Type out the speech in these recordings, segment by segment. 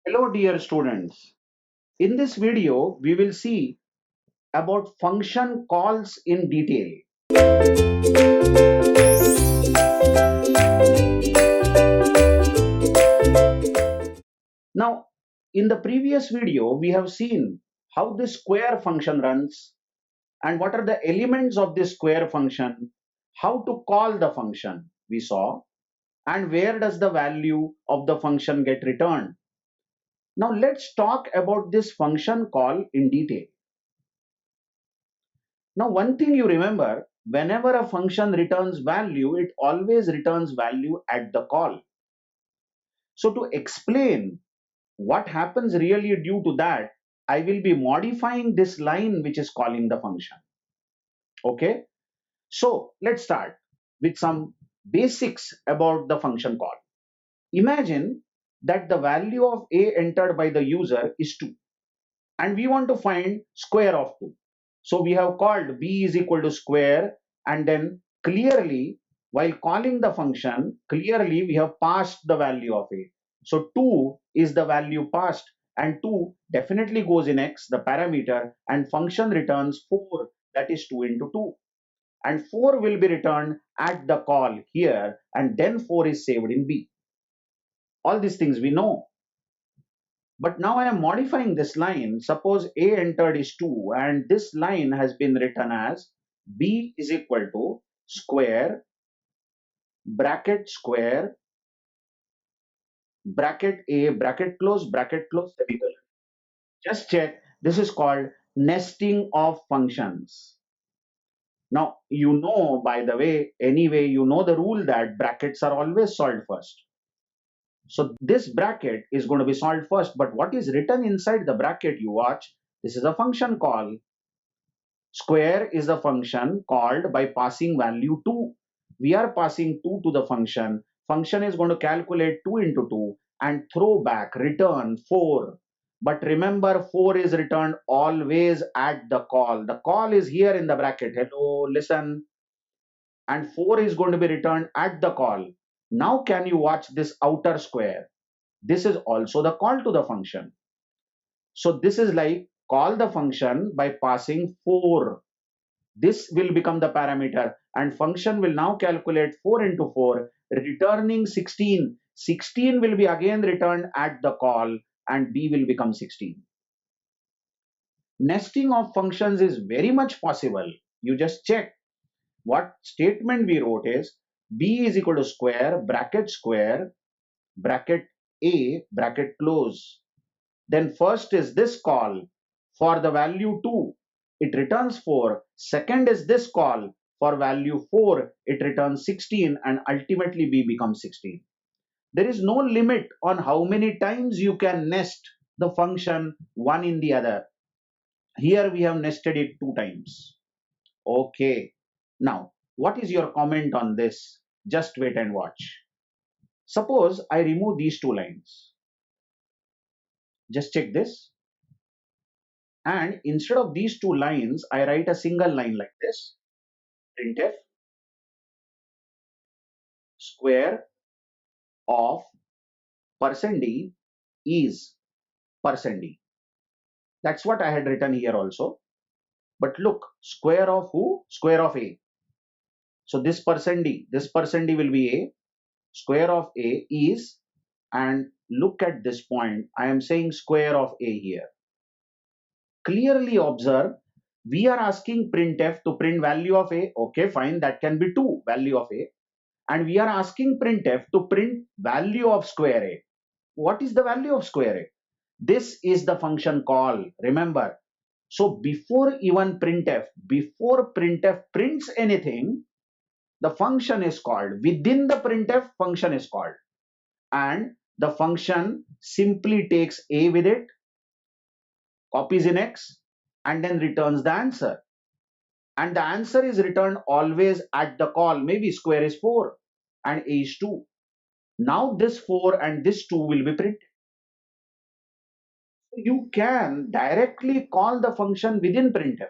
Hello dear students. In this video, we will see about function calls in detail. Now, in the previous video, we have seen how the square function runs and what are the elements of this square function, how to call the function we saw, and where does the value of the function get returned. Now let's talk about this function call in detail. Now, one thing you remember, whenever a function returns value, it always returns value at the call. So to explain what happens really due to that, I will be modifying this line which is calling the function. Okay. So let's start with some basics about the function call. Imagine that the value of a entered by the user is 2 and we want to find square of 2. So we have called b is equal to square, and then clearly while calling the function, clearly we have passed the value of a. So 2 is the value passed and 2 definitely goes in x, the parameter, and function returns 4, that is 2 into 2. And 4 will be returned at the call here, and then 4 is saved in b. All these things we know. But now I am modifying this line. Suppose a entered is 2 and this line has been written as b is equal to square, square, bracket a, bracket close, semicolon. Just check. This is called nesting of functions. Now, you know, by the way, anyway, you know the rule that brackets are always solved first. So this bracket is going to be solved first, but what is written inside the bracket, you watch, this is a function call. Square is a function called by passing value 2. We are passing 2 to the function. Function is going to calculate 2 into 2 and throw back, return 4. But remember, 4 is returned always at the call. The call is here in the bracket. Hello, listen. And 4 is going to be returned at the call. Now can you watch this outer square? This is also the call to the function. So this is like call the function by passing 4. This will become the parameter and function will now calculate 4 into 4, returning 16. 16 will be again returned at the call and b will become 16. Nesting of functions is very much possible. You just check what statement we wrote is b is equal to square, bracket a, bracket close. Then first is this call for the value 2, it returns 4. Second is this call for value 4, it returns 16 and ultimately b becomes 16. There is no limit on how many times you can nest the function one in the other. Here we have nested it 2 times. Okay. Now, what is your comment on this? Just wait and watch. Suppose I remove these 2 lines. Just check this. And instead of these 2 lines, I write a single line like this. Printf square of %d is %d. That's what I had written here also. But look, square of who? Square of a. So this %d will be a. Square of a is, and look at this point, I am saying square of a here. Clearly observe, we are asking printf to print value of a. Okay, fine, that can be 2, value of a. And we are asking printf to print value of square a. What is the value of square a? This is the function call, remember. So before printf prints anything, the function is called. Within the printf, function is called. And the function simply takes a with it, copies in x, and then returns the answer. And the answer is returned always at the call. Maybe square is 4 and a is 2. Now this 4 and this 2 will be printed. You can directly call the function within printf.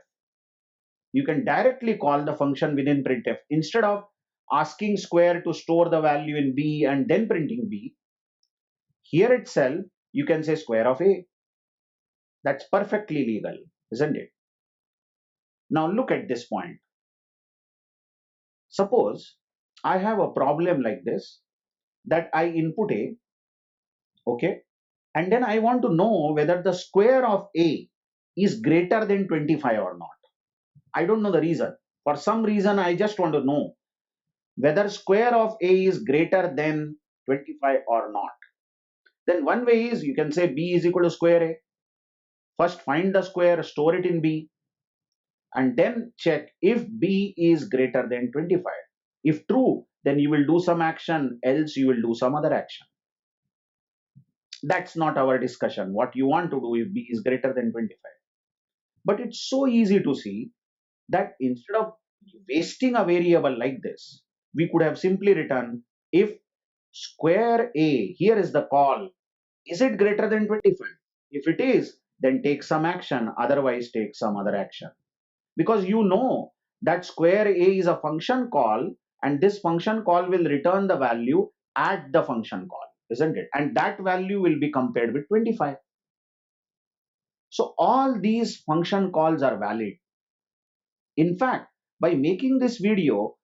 You can directly call the function within printf. Instead of asking square to store the value in b and then printing b, here itself You can say square of a. That's perfectly legal, isn't it? Now look at this point. Suppose I have a problem like this, that I input a, okay, and then I want to know whether the square of a is greater than 25 or not. I don't know the reason. For some reason, I just want to know whether square of a is greater than 25 or not. Then one way is you can say b is equal to square a. First find the square, store it in b, and then check if b is greater than 25. If true, then you will do some action, else you will do some other action. That's not our discussion. What you want to do if b is greater than 25. But it's so easy to see that instead of wasting a variable like this, we could have simply written if square a, here is the call, is it greater than 25? If it is, then take some action, otherwise take some other action. Because you know that square a is a function call, and this function call will return the value at the function call, isn't it? And that value will be compared with 25. So all these function calls are valid. In fact, by making this video,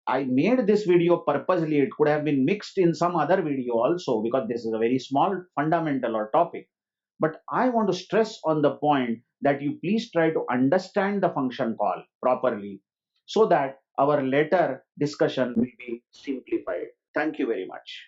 I made this video purposely. It could have been mixed in some other video also, because this is a very small fundamental or topic. But I want to stress on the point that you please try to understand the function call properly, so that our later discussion will be simplified. Thank you very much.